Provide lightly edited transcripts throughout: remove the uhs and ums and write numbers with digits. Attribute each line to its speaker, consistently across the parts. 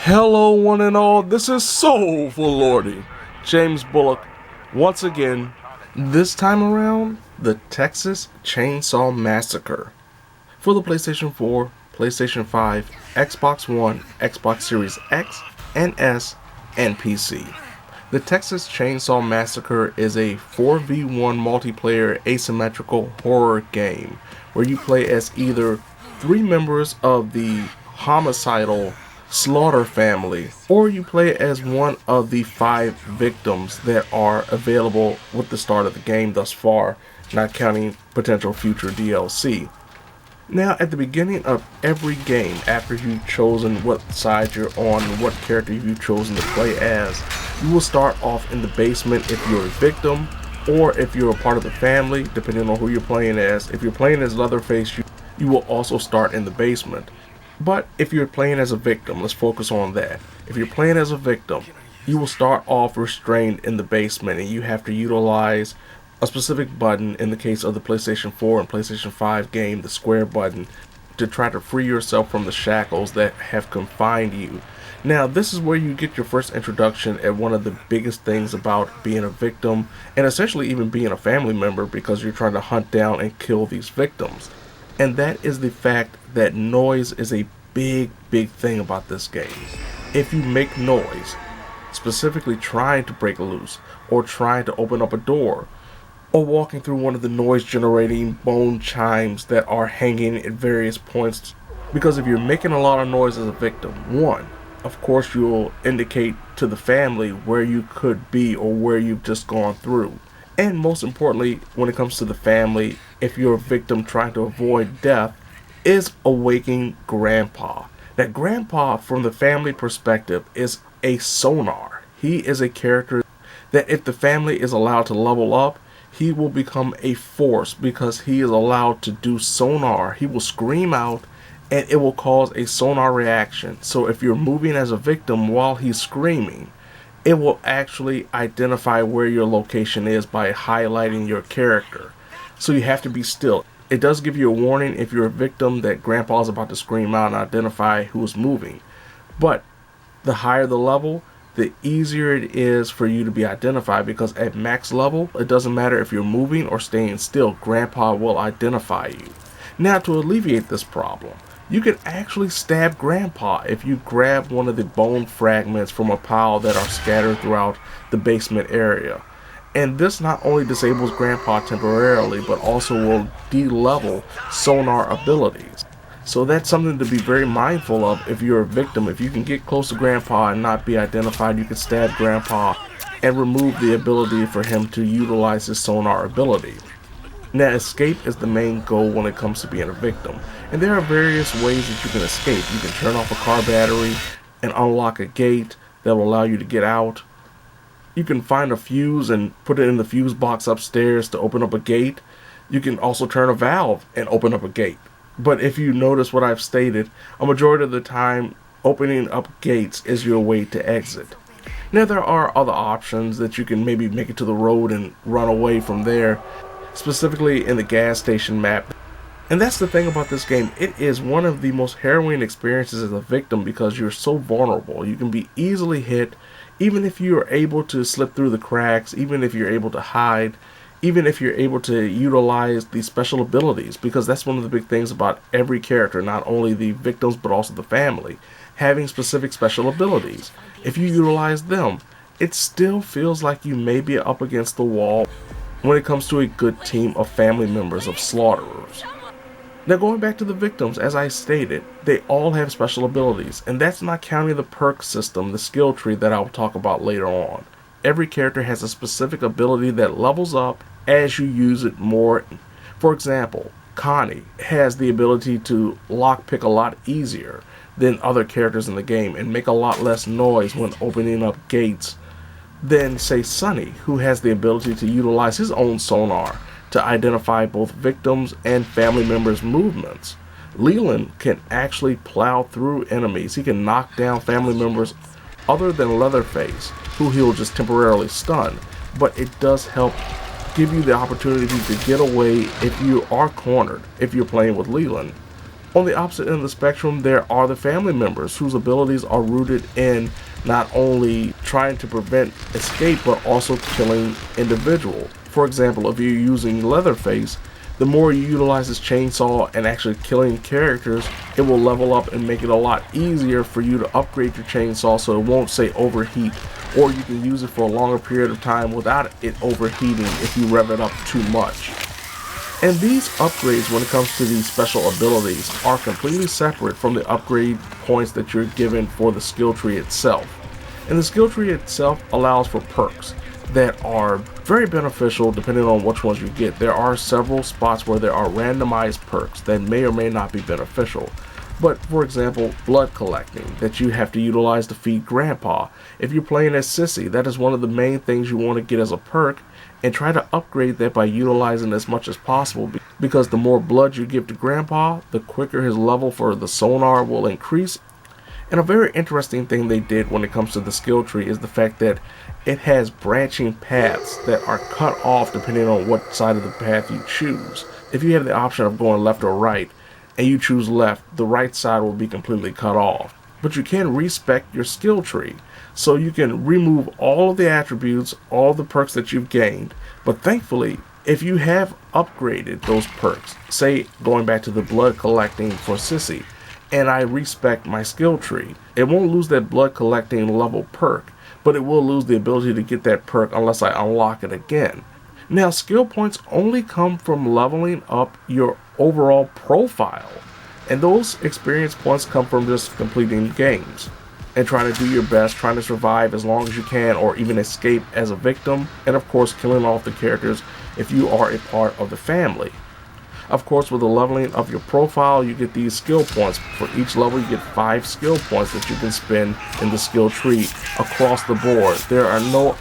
Speaker 1: Hello one and all, this is Soulful Lordy, James Bullock, once again, this time around, the Texas Chain Saw Massacre, for the PlayStation 4, PlayStation 5, Xbox One, Xbox Series X and S, and PC. The Texas Chain Saw Massacre is a 4v1 multiplayer asymmetrical horror game, where you play as either 3 members of the homicidal Slaughter family, or you play as one of the 5 victims that are available with the start of the game thus far, not counting potential future DLC. Now, at the beginning of every game, after you've chosen what side you're on and what character you've chosen to play as, you will start off in the basement if you're a victim, or if you're a part of the family, depending on who you're playing as. If you're playing as Leatherface, you will also start in the basement. But if you're playing as a victim, let's focus on that. If you're playing as a victim, you will start off restrained in the basement, and you have to utilize a specific button, in the case of the PlayStation 4 and PlayStation 5 game, the square button, to try to free yourself from the shackles that have confined you. Now, this is where you get your first introduction at one of the biggest things about being a victim, and essentially even being a family member, because you're trying to hunt down and kill these victims. And that is the fact that noise is a big thing about this game. If you make noise, specifically trying to break loose, or trying to open up a door, or walking through one of the noise generating bone chimes that are hanging at various points, because if you're making a lot of noise as a victim, one, of course you'll indicate to the family where you could be or where you've just gone through. And most importantly, when it comes to the family, if you're a victim trying to avoid death, is awakening Grandpa. Now, Grandpa, from the family perspective, is a sonar. He is a character that if the family is allowed to level up, he will become a force, because he is allowed to do sonar. He will scream out and it will cause a sonar reaction. So if you're moving as a victim while he's screaming, it will actually identify where your location is by highlighting your character. So you have to be still. It does give you a warning if you're a victim that Grandpa's about to scream out and identify who is moving. But the higher the level, the easier it is for you to be identified, because at max level, it doesn't matter if you're moving or staying still, Grandpa will identify you. Now, to alleviate this problem, you can actually stab Grandpa if you grab one of the bone fragments from a pile that are scattered throughout the basement area. And this not only disables Grandpa temporarily, but also will de-level sonar abilities. So that's something to be very mindful of if you're a victim. If you can get close to Grandpa and not be identified, you can stab Grandpa and remove the ability for him to utilize his sonar ability. Now, escape is the main goal when it comes to being a victim. And there are various ways that you can escape. You can turn off a car battery and unlock a gate that will allow you to get out. You can find a fuse and put it in the fuse box upstairs to open up a gate. You can also turn a valve and open up a gate. But if you notice what I've stated, a majority of the time, opening up gates is your way to exit. Now, there are other options that you can maybe make it to the road and run away from there, specifically in the gas station map. And that's the thing about this game. It is one of the most harrowing experiences as a victim, because you're so vulnerable. You can be easily hit, even if you are able to slip through the cracks, even if you're able to hide, even if you're able to utilize the special abilities, because that's one of the big things about every character, not only the victims but also the family, having specific special abilities. If you utilize them, it still feels like you may be up against the wall when it comes to a good team of family members of slaughterers. Now, going back to the victims, as I stated, they all have special abilities, and that's not counting the perk system, the skill tree that I'll talk about later on. Every character has a specific ability that levels up as you use it more. For example, Connie has the ability to lockpick a lot easier than other characters in the game and make a lot less noise when opening up gates than, say, Sonny, who has the ability to utilize his own sonar to identify both victims and family members' movements. Leland can actually plow through enemies. He can knock down family members other than Leatherface, who he'll just temporarily stun. But it does help give you the opportunity to get away if you are cornered, if you're playing with Leland. On the opposite end of the spectrum, there are the family members whose abilities are rooted in not only trying to prevent escape, but also killing individual. For example, if you're using Leatherface, the more you utilize this chainsaw and actually killing characters, it will level up and make it a lot easier for you to upgrade your chainsaw so it won't, say, overheat, or you can use it for a longer period of time without it overheating if you rev it up too much. And these upgrades, when it comes to these special abilities, are completely separate from the upgrade points that you're given for the skill tree itself. And the skill tree itself allows for perks that are very beneficial depending on which ones you get. There are several spots where there are randomized perks that may or may not be beneficial. But for example, blood collecting that you have to utilize to feed Grandpa. If you're playing as Sissy, that is one of the main things you want to get as a perk, and try to upgrade that by utilizing as much as possible, because the more blood you give to Grandpa, the quicker his level for the sonar will increase. And a very interesting thing they did when it comes to the skill tree is the fact that it has branching paths that are cut off depending on what side of the path you choose. If you have the option of going left or right, and you choose left, the right side will be completely cut off. But you can respec your skill tree, so you can remove all of the attributes, all the perks that you've gained. But thankfully, if you have upgraded those perks, say going back to the blood collecting for Sissy, and I respec my skill tree, it won't lose that blood collecting level perk, but it will lose the ability to get that perk unless I unlock it again. Now, skill points only come from leveling up your overall profile, and those experience points come from just completing games and trying to do your best, trying to survive as long as you can, or even escape as a victim, and of course killing off the characters if you are a part of the family. Of course, with the leveling of your profile, you get these skill points. For each level, you get 5 skill points that you can spend in the skill tree across the board. There are no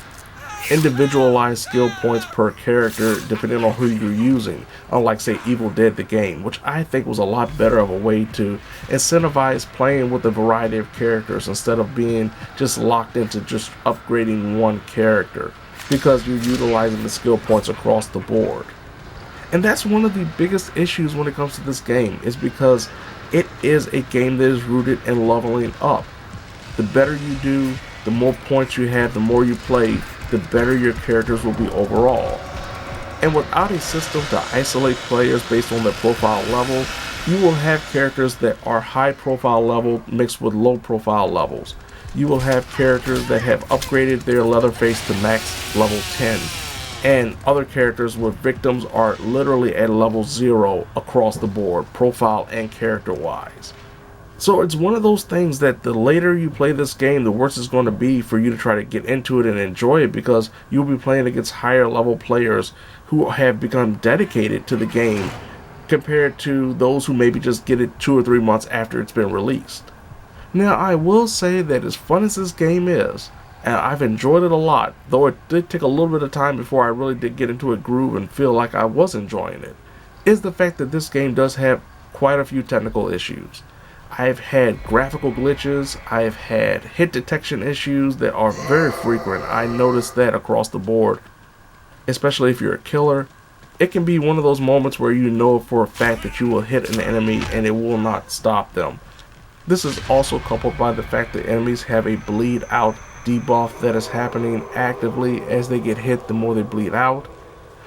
Speaker 1: individualized skill points per character depending on who you're using, unlike, say, Evil Dead the game, which I think was a lot better of a way to incentivize playing with a variety of characters instead of being just locked into just upgrading one character, because you're utilizing the skill points across the board. And that's one of the biggest issues when it comes to this game, is because it is a game that is rooted in leveling up. The better you do, the more points you have, the more you play, the better your characters will be overall. And without a system to isolate players based on their profile level, you will have characters that are high profile level mixed with low profile levels. You will have characters that have upgraded their Leatherface to max level 10, and other characters where victims are literally at level 0 across the board, profile and character wise. So it's one of those things that the later you play this game, the worse it's going to be for you to try to get into it and enjoy it, because you'll be playing against higher level players who have become dedicated to the game compared to those who maybe just get it 2 or 3 months after it's been released. Now, I will say that as fun as this game is, and I've enjoyed it a lot, though it did take a little bit of time before I really did get into a groove and feel like I was enjoying it, is the fact that this game does have quite a few technical issues. I've had graphical glitches, I've had hit detection issues that are very frequent. I noticed that across the board, especially if you're a killer. It can be one of those moments where you know for a fact that you will hit an enemy and it will not stop them. This is also coupled by the fact that enemies have a bleed out debuff that is happening actively. As they get hit, the more they bleed out.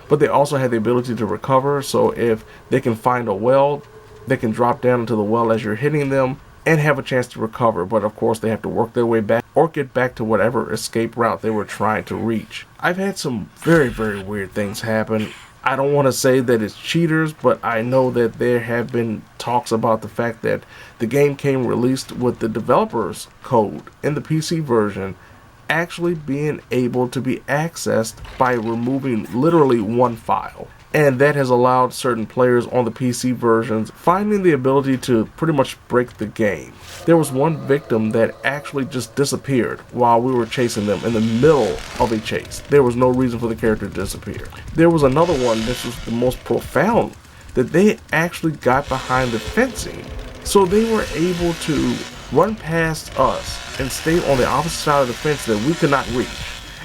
Speaker 1: But they also have the ability to recover, so if they can find a well, they can drop down into the well as you're hitting them and have a chance to recover. But of course they have to work their way back or get back to whatever escape route they were trying to reach. I've had some very, very weird things happen. I don't want to say that it's cheaters, but I know that there have been talks about the fact that the game came released with the developer's code in the PC version actually being able to be accessed by removing literally one file. And that has allowed certain players on the PC versions finding the ability to pretty much break the game. There was one victim that actually just disappeared while we were chasing them in the middle of a chase. There was no reason for the character to disappear. There was another one, this was the most profound, that they actually got behind the fencing. So they were able to run past us and stay on the opposite side of the fence that we could not reach.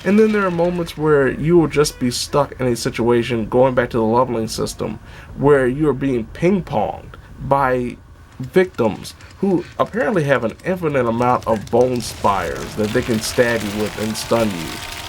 Speaker 1: And then there are moments where you will just be stuck in a situation, going back to the leveling system, where you are being ping-ponged by victims who apparently have an infinite amount of bone spires that they can stab you with and stun you,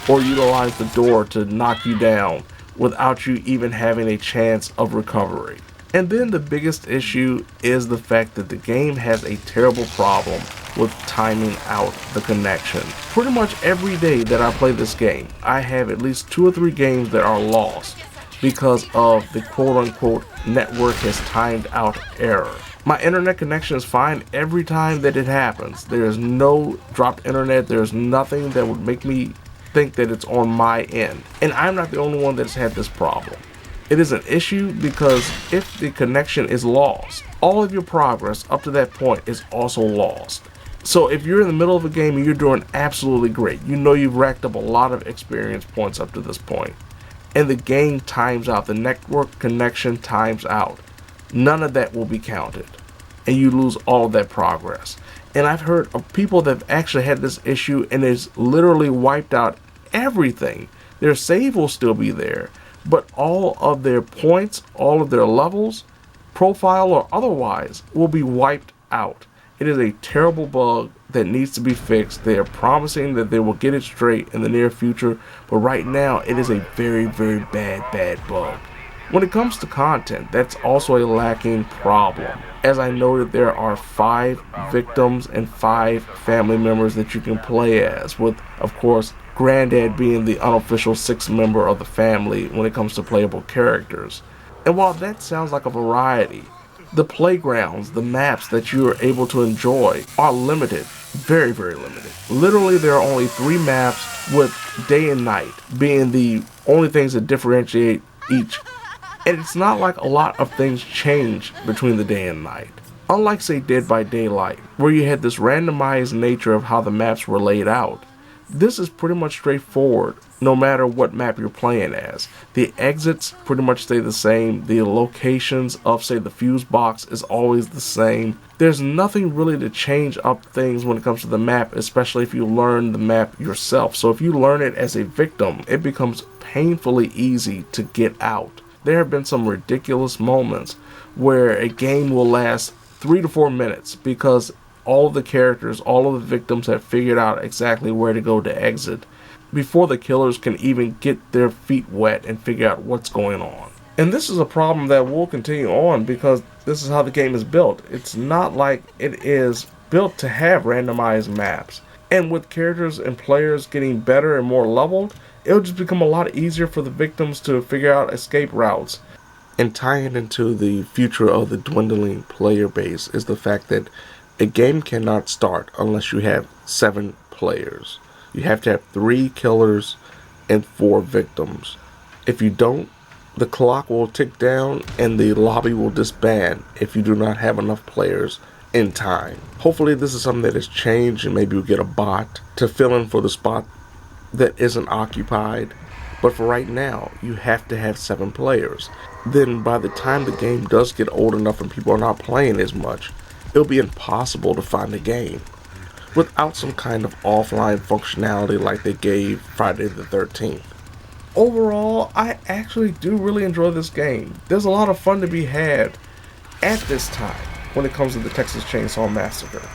Speaker 1: or utilize the door to knock you down without you even having a chance of recovery. And then the biggest issue is the fact that the game has a terrible problem with timing out the connection. Pretty much every day that I play this game, I have at least 2 or 3 games that are lost because of the quote-unquote network has timed out error. My internet connection is fine every time that it happens. There is no dropped internet. There's nothing that would make me think that it's on my end. And I'm not the only one that's had this problem. It is an issue because if the connection is lost, all of your progress up to that point is also lost. So if you're in the middle of a game and you're doing absolutely great, you know you've racked up a lot of experience points up to this point, and the game times out, the network connection times out, none of that will be counted, and you lose all of that progress. And I've heard of people that have actually had this issue and it's literally wiped out everything. Their save will still be there, but all of their points, all of their levels, profile or otherwise, will be wiped out. It is a terrible bug that needs to be fixed. They are promising that they will get it straight in the near future, but right now it is a very, very bad bug. When it comes to content, that's also a lacking problem. As I noted, there are 5 victims and 5 family members that you can play as, with, of course, Granddad being the unofficial 6th member of the family when it comes to playable characters. And while that sounds like a variety, the playgrounds, the maps that you are able to enjoy are limited, very, very limited. Literally, there are only 3 maps, with day and night being the only things that differentiate each. And it's not like a lot of things change between the day and night. Unlike, say, Dead by Daylight, where you had this randomized nature of how the maps were laid out, this is pretty much straightforward no matter what map you're playing as. The exits pretty much stay the same. The locations of, say, the fuse box is always the same. There's nothing really to change up things when it comes to the map, especially if you learn the map yourself. So if you learn it as a victim, it becomes painfully easy to get out. There have been some ridiculous moments where a game will last 3 to 4 minutes because all of the characters, all of the victims have figured out exactly where to go to exit before the killers can even get their feet wet and figure out what's going on. And this is a problem that will continue on because this is how the game is built. It's not like it is built to have randomized maps. And with characters and players getting better and more leveled, it'll just become a lot easier for the victims to figure out escape routes. And tying into the future of the dwindling player base is the fact that a game cannot start unless you have 7 players. You have to have 3 killers and 4 victims. If you don't, the clock will tick down and the lobby will disband if you do not have enough players in time. Hopefully this is something that has changed and maybe you'll get a bot to fill in for the spot that isn't occupied. But for right now, you have to have 7 players. Then by the time the game does get old enough and people are not playing as much, it'll be impossible to find a game without some kind of offline functionality like they gave Friday the 13th. Overall, I actually do really enjoy this game. There's a lot of fun to be had at this time when it comes to the Texas Chain Saw Massacre.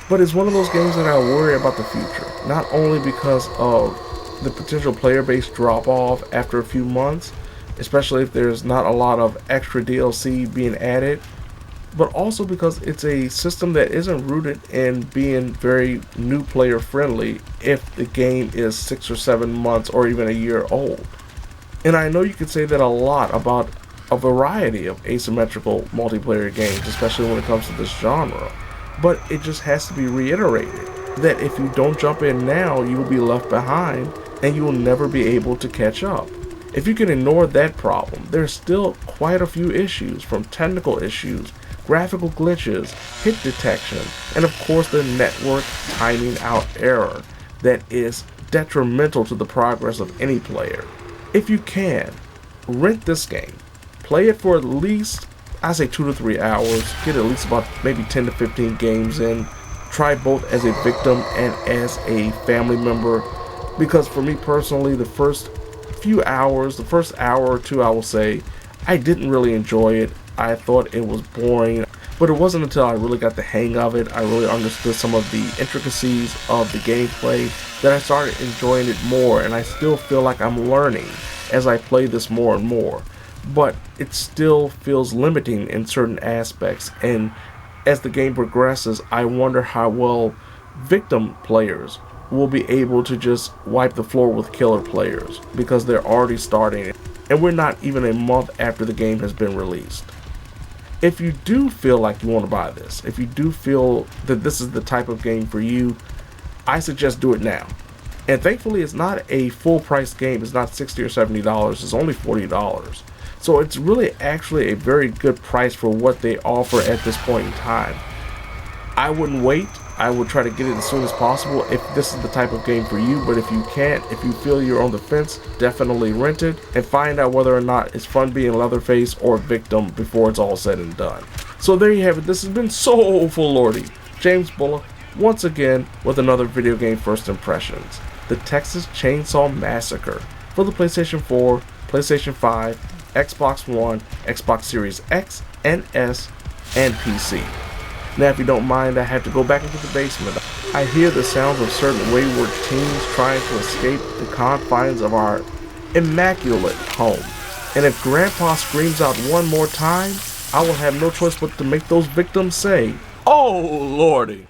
Speaker 1: But it's one of those games that I worry about the future, not only because of the potential player base drop off after a few months, especially if there's not a lot of extra DLC being added, but also because it's a system that isn't rooted in being very new player friendly if the game is 6 or 7 months or even a year old. And I know you could say that a lot about a variety of asymmetrical multiplayer games, especially when it comes to this genre, but it just has to be reiterated that if you don't jump in now, you will be left behind and you will never be able to catch up. If you can ignore that problem, there's still quite a few issues, from technical issues, graphical glitches, hit detection, and of course the network timing out error that is detrimental to the progress of any player. If you can, rent this game. Play it for at least, I say 2 to 3 hours. Get at least about maybe 10 to 15 games in. Try both as a victim and as a family member. Because for me personally, the first few hours, the first hour or 2, I will say, I didn't really enjoy it. I thought it was boring. But it wasn't until I really got the hang of it, I really understood some of the intricacies of the gameplay, that I started enjoying it more, and I still feel like I'm learning as I play this more and more. But it still feels limiting in certain aspects, and as the game progresses, I wonder how well victim players will be able to just wipe the floor with killer players, because they're already starting, and we're not even a month after the game has been released. If you do feel like you want to buy this, if you do feel that this is the type of game for you, I suggest do it now. And thankfully, it's not a full price game. It's not $60 or $70. It's only $40. So it's really actually a very good price for what they offer at this point in time. I wouldn't wait. I would try to get it as soon as possible if this is the type of game for you. But if you can't, if you feel you're on the fence, definitely rent it and find out whether or not it's fun being Leatherface or victim before it's all said and done. So there you have it. This has been Soulful Lordy, James Bullock, once again with another video game first impressions. The Texas Chain Saw Massacre for the PlayStation 4, PlayStation 5, Xbox One, Xbox Series X and S, and PC. Now, if you don't mind, I have to go back into the basement. I hear the sounds of certain wayward teens trying to escape the confines of our immaculate home. And if Grandpa screams out one more time, I will have no choice but to make those victims say, "Oh, Lordy."